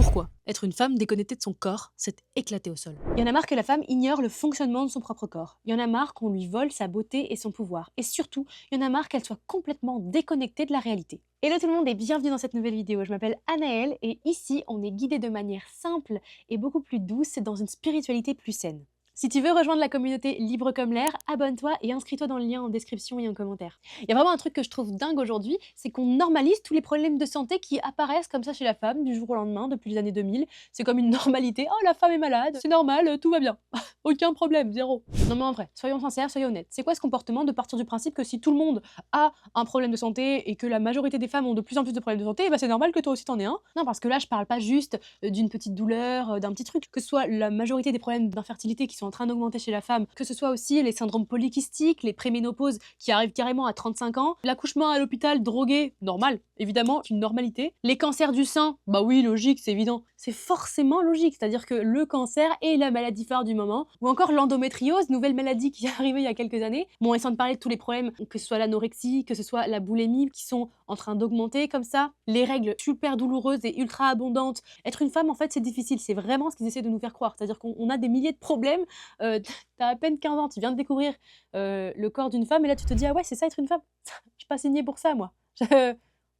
Pourquoi être une femme déconnectée de son corps, c'est éclaté au sol? Il y en a marre que la femme ignore le fonctionnement de son propre corps. Il y en a marre qu'on lui vole sa beauté et son pouvoir. Et surtout, il y en a marre qu'elle soit complètement déconnectée de la réalité. Hello tout le monde et bienvenue dans cette nouvelle vidéo. Je m'appelle Anaëlle et ici, on est guidé de manière simple et beaucoup plus douce dans une spiritualité plus saine. Si tu veux rejoindre la communauté libre comme l'air, abonne-toi et inscris-toi dans le lien en description et en commentaire. Il y a vraiment un truc que je trouve dingue aujourd'hui, c'est qu'on normalise tous les problèmes de santé qui apparaissent comme ça chez la femme du jour au lendemain depuis les années 2000. C'est comme une normalité. Oh, la femme est malade, c'est normal, tout va bien. Aucun problème, zéro. Non mais en vrai, soyons sincères, soyons honnêtes. C'est quoi ce comportement de partir du principe que si tout le monde a un problème de santé et que la majorité des femmes ont de plus en plus de problèmes de santé, bah c'est normal que toi aussi t'en aies un? Non, parce que là je parle pas juste d'une petite douleur, d'un petit truc. Que ce soit la majorité des problèmes d'infertilité qui sont en train d'augmenter chez la femme, que ce soit aussi les syndromes polykystiques, les préménopauses qui arrivent carrément à 35 ans, l'accouchement à l'hôpital drogué, normal, évidemment, une normalité. Les cancers du sein, bah oui, logique, c'est évident. C'est forcément logique, c'est-à-dire que le cancer est la maladie phare du moment, ou encore l'endométriose, nouvelle maladie qui est arrivée il y a quelques années. Bon, et sans te parler de tous les problèmes, que ce soit l'anorexie, que ce soit la boulimie, qui sont en train d'augmenter comme ça, les règles super douloureuses et ultra abondantes. Être une femme, en fait, c'est difficile, c'est vraiment ce qu'ils essaient de nous faire croire, c'est-à-dire qu'on a des milliers de problèmes, t'as à peine 15 ans, tu viens de découvrir le corps d'une femme, et là tu te dis, ah ouais, c'est ça être une femme? Je suis pas signée pour ça, moi.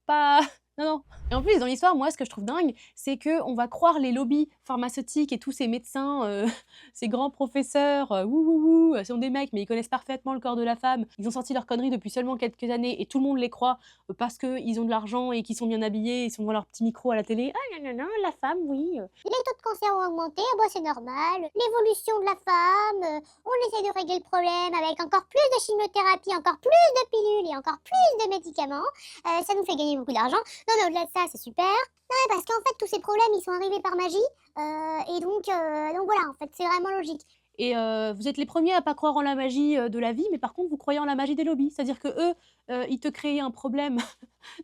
Pas... Non, non. Et en plus, dans l'histoire, moi, ce que je trouve dingue, c'est qu'on va croire les lobbies pharmaceutiques et tous ces médecins, ces grands professeurs, sont des mecs, mais ils connaissent parfaitement le corps de la femme. Ils ont sorti leurs conneries depuis seulement quelques années et tout le monde les croit parce qu'ils ont de l'argent et qu'ils sont bien habillés, ils sont devant leur petit micro à la télé. Ah non, non, non, la femme, oui. Les taux de cancer ont augmenté, ah bah c'est normal. L'évolution de la femme, on essaie de régler le problème avec encore plus de chimiothérapie, encore plus de pilules et encore plus de médicaments. Ça nous fait gagner beaucoup d'argent. Non mais au-delà de ça, c'est super. Non mais parce qu'en fait, tous ces problèmes, ils sont arrivés par magie. Et donc voilà, en fait, c'est vraiment logique. Et vous êtes les premiers à pas croire en la magie de la vie, mais par contre, vous croyez en la magie des lobbies. C'est-à-dire que eux, ils te créent un problème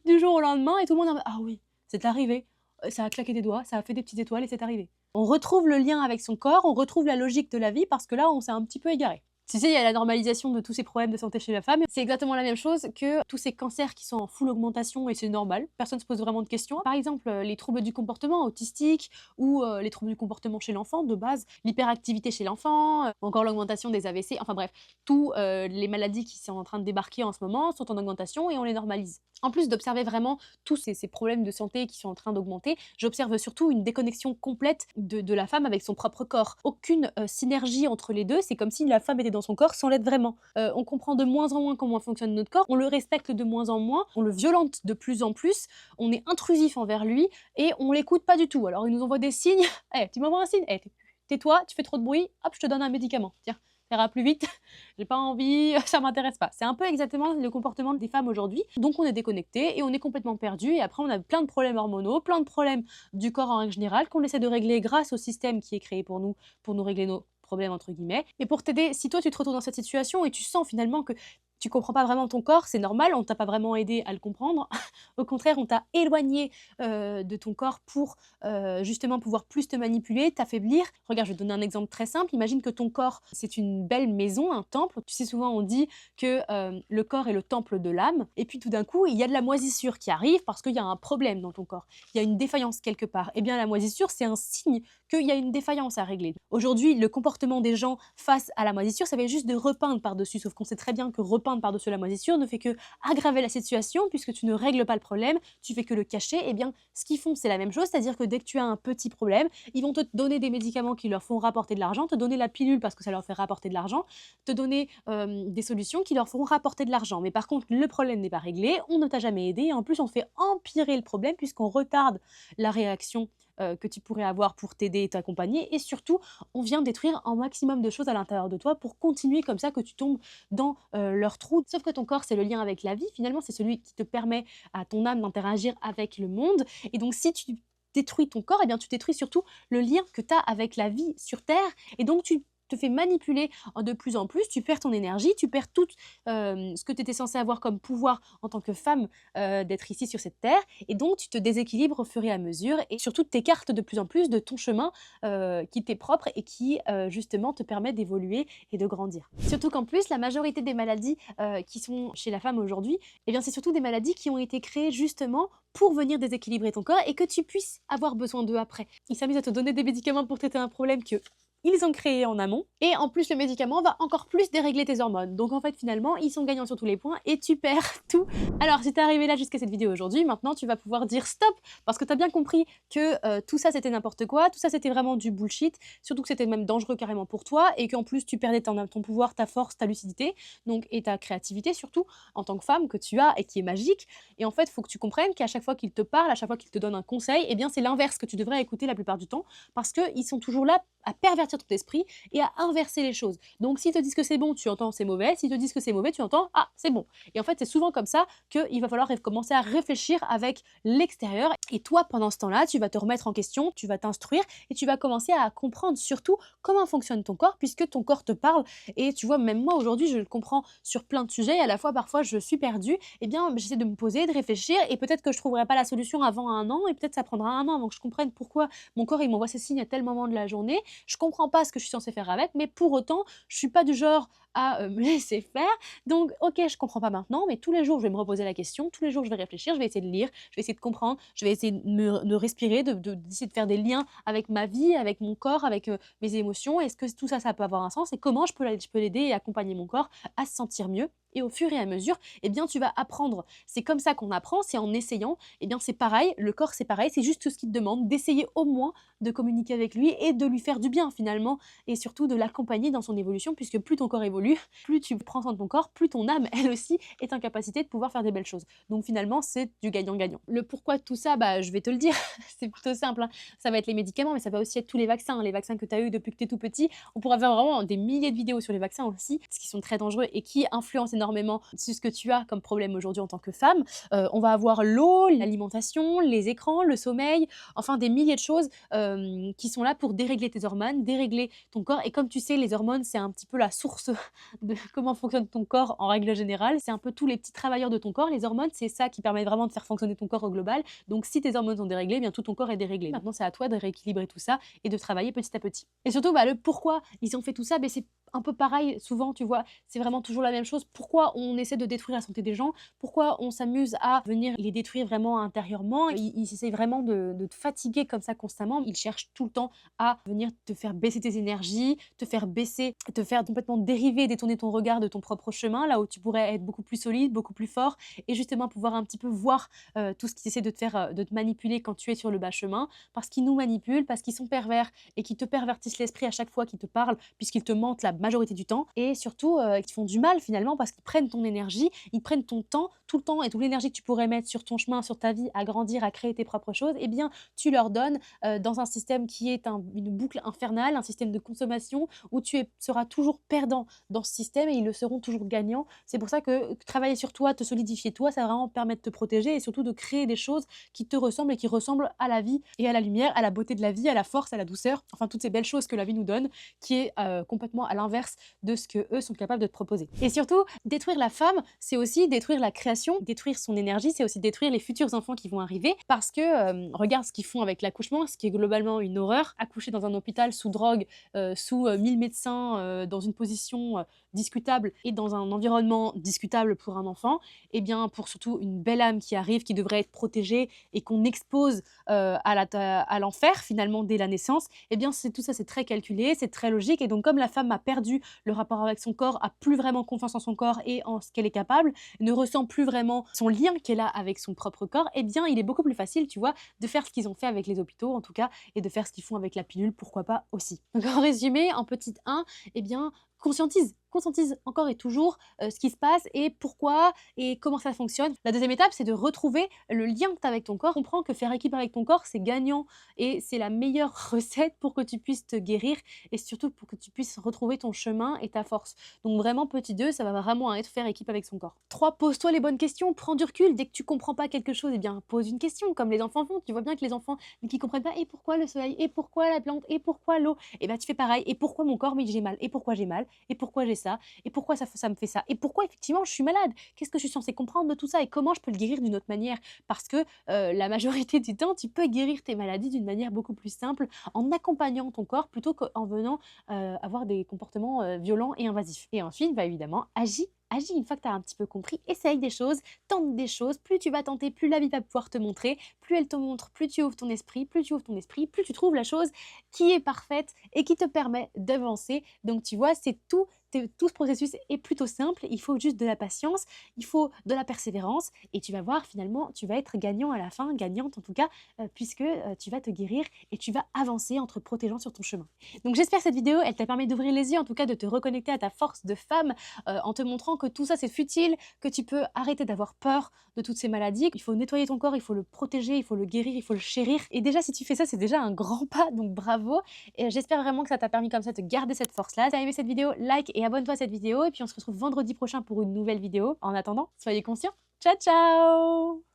du jour au lendemain et tout le monde en mode: «Ah oui, c'est arrivé, ça a claqué des doigts, ça a fait des petites étoiles et c'est arrivé». On retrouve le lien avec son corps, on retrouve la logique de la vie parce que là, on s'est un petit peu égaré. Tu sais, il y a la normalisation de tous ces problèmes de santé chez la femme. C'est exactement la même chose que tous ces cancers qui sont en full augmentation et c'est normal. Personne ne se pose vraiment de questions. Par exemple, les troubles du comportement autistique ou les troubles du comportement chez l'enfant de base, l'hyperactivité chez l'enfant, encore l'augmentation des AVC. Enfin bref, tous les maladies qui sont en train de débarquer en ce moment sont en augmentation et on les normalise. En plus d'observer vraiment tous ces problèmes de santé qui sont en train d'augmenter, j'observe surtout une déconnexion complète de la femme avec son propre corps. Aucune synergie entre les deux, c'est comme si la femme était dans son corps sans l'être vraiment. On comprend de moins en moins comment fonctionne notre corps, on le respecte de moins en moins, on le violente de plus en plus, on est intrusif envers lui et on l'écoute pas du tout. Alors il nous envoie des signes, hey, tu m'envoies un signe, hey, tais-toi, tu fais trop de bruit, hop, je te donne un médicament. Tiens, ça ira plus vite, j'ai pas envie, ça m'intéresse pas. C'est un peu exactement le comportement des femmes aujourd'hui. Donc on est déconnecté et on est complètement perdu et après on a plein de problèmes hormonaux, plein de problèmes du corps en règle générale qu'on essaie de régler grâce au système qui est créé pour nous régler nos problèmes entre guillemets. Et pour t'aider, si toi tu te retrouves dans cette situation et tu sens finalement que tu comprends pas vraiment ton corps, c'est normal, on t'a pas vraiment aidé à le comprendre. Au contraire, on t'a éloigné de ton corps pour justement pouvoir plus te manipuler, t'affaiblir. Regarde, je vais te donner un exemple très simple. Imagine que ton corps, c'est une belle maison, un temple. Tu sais, souvent on dit que le corps est le temple de l'âme. Et puis tout d'un coup, il y a de la moisissure qui arrive parce qu'il y a un problème dans ton corps. Il y a une défaillance quelque part. Eh bien, la moisissure, c'est un signe qu'il y a une défaillance à régler. Aujourd'hui, le comportement des gens face à la moisissure, ça va être juste de repeindre par-dessus. Sauf qu'on sait très bien que repeindre par-dessus la moisissure ne fait que aggraver la situation puisque tu ne règles pas le problème, tu fais que le cacher. Eh bien, ce qu'ils font, c'est la même chose, c'est-à-dire que dès que tu as un petit problème, ils vont te donner des médicaments qui leur font rapporter de l'argent, te donner la pilule parce que ça leur fait rapporter de l'argent, te donner des solutions qui leur feront rapporter de l'argent. Mais par contre, le problème n'est pas réglé, on ne t'a jamais aidé et en plus, on fait empirer le problème puisqu'on retarde la réaction que tu pourrais avoir pour t'aider et t'accompagner et surtout, on vient détruire un maximum de choses à l'intérieur de toi pour continuer comme ça que tu tombes dans leur trou. Sauf que ton corps, c'est le lien avec la vie, finalement, c'est celui qui te permet à ton âme d'interagir avec le monde. Et donc, si tu détruis ton corps, eh bien, tu détruis surtout le lien que tu as avec la vie sur Terre. Et donc, tu te fais manipuler de plus en plus, tu perds ton énergie, tu perds tout ce que tu étais censée avoir comme pouvoir en tant que femme d'être ici sur cette terre, et donc tu te déséquilibres au fur et à mesure, et surtout t'écartes de plus en plus de ton chemin qui t'est propre et qui justement te permet d'évoluer et de grandir. Surtout qu'en plus, la majorité des maladies qui sont chez la femme aujourd'hui, eh bien c'est surtout des maladies qui ont été créées justement pour venir déséquilibrer ton corps et que tu puisses avoir besoin d'eux après. Ils s'amusent à te donner des médicaments pour traiter un problème que ils ont créé en amont, et en plus le médicament va encore plus dérégler tes hormones. Donc en fait finalement ils sont gagnants sur tous les points et tu perds tout. Alors si t'es arrivé là jusqu'à cette vidéo aujourd'hui, maintenant tu vas pouvoir dire stop, parce que t'as bien compris que tout ça c'était n'importe quoi, tout ça c'était vraiment du bullshit, surtout que c'était même dangereux carrément pour toi, et qu'en plus tu perdais ton pouvoir, ta force, ta lucidité, donc, et ta créativité surtout, en tant que femme que tu as et qui est magique. Et en fait il faut que tu comprennes qu'à chaque fois qu'ils te parlent, à chaque fois qu'ils te donnent un conseil, eh bien c'est l'inverse que tu devrais écouter la plupart du temps, parce qu'ils sont toujours là à pervertir ton esprit et à inverser les choses. Donc s'ils te disent que c'est bon, tu entends c'est mauvais, s'ils te disent que c'est mauvais, tu entends ah c'est bon. Et en fait c'est souvent comme ça qu'il va falloir commencer à réfléchir avec l'extérieur, et toi pendant ce temps-là tu vas te remettre en question, tu vas t'instruire et tu vas commencer à comprendre surtout comment fonctionne ton corps, puisque ton corps te parle. Et tu vois, même moi aujourd'hui je le comprends sur plein de sujets, et à la fois parfois je suis perdue, et bien j'essaie de me poser, de réfléchir, et peut-être que je trouverai pas la solution avant un an, et peut-être ça prendra un an avant que je comprenne pourquoi mon corps il m'envoie ces signes à tel moment de la journée. Je comprends pas ce que je suis censée faire avec, mais pour autant, je suis pas du genre à me laisser faire. Donc, ok, je comprends pas maintenant, mais tous les jours, je vais me reposer la question, tous les jours, je vais réfléchir, je vais essayer de lire, je vais essayer de comprendre, je vais essayer de respirer, d'essayer de faire des liens avec ma vie, avec mon corps, avec mes émotions. Est-ce que tout ça, ça peut avoir un sens, et comment je peux l'aider et accompagner mon corps à se sentir mieux. Et au fur et à mesure, eh bien, tu vas apprendre. C'est comme ça qu'on apprend, c'est en essayant. Eh bien, c'est pareil, le corps, c'est pareil, c'est juste ce qu'il te demande, d'essayer au moins de communiquer avec lui et de lui faire du bien finalement, et surtout de l'accompagner dans son évolution, puisque plus ton corps évolue, plus tu prends soin de ton corps, plus ton âme, elle aussi, est en capacité de pouvoir faire des belles choses. Donc finalement, c'est du gagnant-gagnant. Le pourquoi de tout ça, bah, je vais te le dire, c'est plutôt simple, hein. Ça va être les médicaments, mais ça va aussi être tous les vaccins, hein. Les vaccins que tu as eu depuis que tu es tout petit. On pourra faire vraiment des milliers de vidéos sur les vaccins aussi, parce qu'ils sont très dangereux et qui influencent énormément sur ce que tu as comme problème aujourd'hui en tant que femme. On va avoir l'eau, l'alimentation, les écrans, le sommeil, enfin des milliers de choses qui sont là pour dérégler tes hormones, dérégler ton corps. Et comme tu sais, les hormones, c'est un petit peu la source de comment fonctionne ton corps en règle générale. C'est un peu tous les petits travailleurs de ton corps. Les hormones, c'est ça qui permet vraiment de faire fonctionner ton corps au global. Donc si tes hormones sont déréglées, eh bien tout ton corps est déréglé. Maintenant, c'est à toi de rééquilibrer tout ça et de travailler petit à petit. Et surtout, bah, le pourquoi ils ont fait tout ça, bah, c'est un peu pareil souvent, tu vois, c'est vraiment toujours la même chose. Pourquoi on essaie de détruire la santé des gens? Pourquoi on s'amuse à venir les détruire vraiment intérieurement? Ils essayent vraiment de te fatiguer comme ça constamment. Ils cherchent tout le temps à venir te faire baisser tes énergies, te faire baisser, te faire complètement dériver, détourner ton regard de ton propre chemin, là où tu pourrais être beaucoup plus solide, beaucoup plus fort, et justement pouvoir un petit peu voir tout ce qu'ils essaient de te faire, de te manipuler quand tu es sur le bas chemin, parce qu'ils nous manipulent, parce qu'ils sont pervers et qu'ils te pervertissent l'esprit à chaque fois qu'ils te parlent, puisqu'ils te mentent la majorité du temps, et surtout qui font du mal finalement, parce qu'ils prennent ton énergie, ils prennent ton temps, tout le temps, et toute l'énergie que tu pourrais mettre sur ton chemin, sur ta vie, à grandir, à créer tes propres choses, eh bien tu leur donnes dans un système qui est une boucle infernale, un système de consommation où seras toujours perdant dans ce système, et ils le seront toujours gagnants. C'est pour ça que travailler sur toi, te solidifier toi, ça va vraiment permettre de te protéger et surtout de créer des choses qui te ressemblent et qui ressemblent à la vie et à la lumière, à la beauté de la vie, à la force, à la douceur, enfin toutes ces belles choses que la vie nous donne, qui est complètement à l'inverse de ce que eux sont capables de te proposer. Et surtout, détruire la femme, c'est aussi détruire la création, détruire son énergie, c'est aussi détruire les futurs enfants qui vont arriver, parce que regarde ce qu'ils font avec l'accouchement, ce qui est globalement une horreur. Accoucher dans un hôpital sous drogue, sous 1000 médecins, dans une position discutable et dans un environnement discutable pour un enfant, et bien pour surtout une belle âme qui arrive, qui devrait être protégée et qu'on expose à l'enfer finalement dès la naissance, et bien tout ça c'est très calculé, c'est très logique. Et donc comme la femme a perdu le rapport avec son corps, a plus vraiment confiance en son corps et en ce qu'elle est capable, ne ressent plus vraiment son lien qu'elle a avec son propre corps, et bien il est beaucoup plus facile, tu vois, de faire ce qu'ils ont fait avec les hôpitaux en tout cas, et de faire ce qu'ils font avec la pilule, pourquoi pas aussi. Donc en résumé, en petite 1, eh bien conscientise encore et toujours ce qui se passe et pourquoi et comment ça fonctionne. La deuxième étape, c'est de retrouver le lien que tu as avec ton corps. Comprends que faire équipe avec ton corps, c'est gagnant et c'est la meilleure recette pour que tu puisses te guérir et surtout pour que tu puisses retrouver ton chemin et ta force. Donc vraiment, petit 2, ça va vraiment être faire équipe avec son corps. 3, pose-toi les bonnes questions, prends du recul. Dès que tu comprends pas quelque chose, eh bien, pose une question, comme les enfants font. Tu vois bien que les enfants qui comprennent pas, et pourquoi le soleil, et pourquoi la plante, et pourquoi l'eau, et bien tu fais pareil, et pourquoi mon corps, mais j'ai mal, et pourquoi j'ai mal, et pourquoi j'ai ça, et pourquoi ça me fait ça, et pourquoi effectivement je suis malade, qu'est-ce que je suis censée comprendre de tout ça, et comment je peux le guérir d'une autre manière, parce que la majorité du temps, tu peux guérir tes maladies d'une manière beaucoup plus simple, en accompagnant ton corps, plutôt qu'en venant avoir des comportements violents et invasifs. Et ensuite, bah, évidemment, agis une fois que tu as un petit peu compris, essaye des choses, tente des choses, plus tu vas tenter, plus la vie va pouvoir te montrer, plus elle te montre, plus tu ouvres ton esprit, plus tu ouvres ton esprit, plus tu trouves la chose qui est parfaite et qui te permet d'avancer. Donc tu vois, c'est tout ce processus est plutôt simple, il faut juste de la patience, il faut de la persévérance et tu vas voir finalement, tu vas être gagnant à la fin, gagnante en tout cas, puisque tu vas te guérir et tu vas avancer en te protégeant sur ton chemin. Donc j'espère que cette vidéo, elle t'a permis d'ouvrir les yeux, en tout cas de te reconnecter à ta force de femme en te montrant que tout ça c'est futile, que tu peux arrêter d'avoir peur de toutes ces maladies. Il faut nettoyer ton corps, il faut le protéger, il faut le guérir, il faut le chérir. Et déjà si tu fais ça, c'est déjà un grand pas, donc bravo. Et j'espère vraiment que ça t'a permis comme ça de garder cette force-là. Si t'as aimé cette vidéo, like et abonne-toi à cette vidéo. Et puis on se retrouve vendredi prochain pour une nouvelle vidéo. En attendant, soyez conscients. Ciao ciao!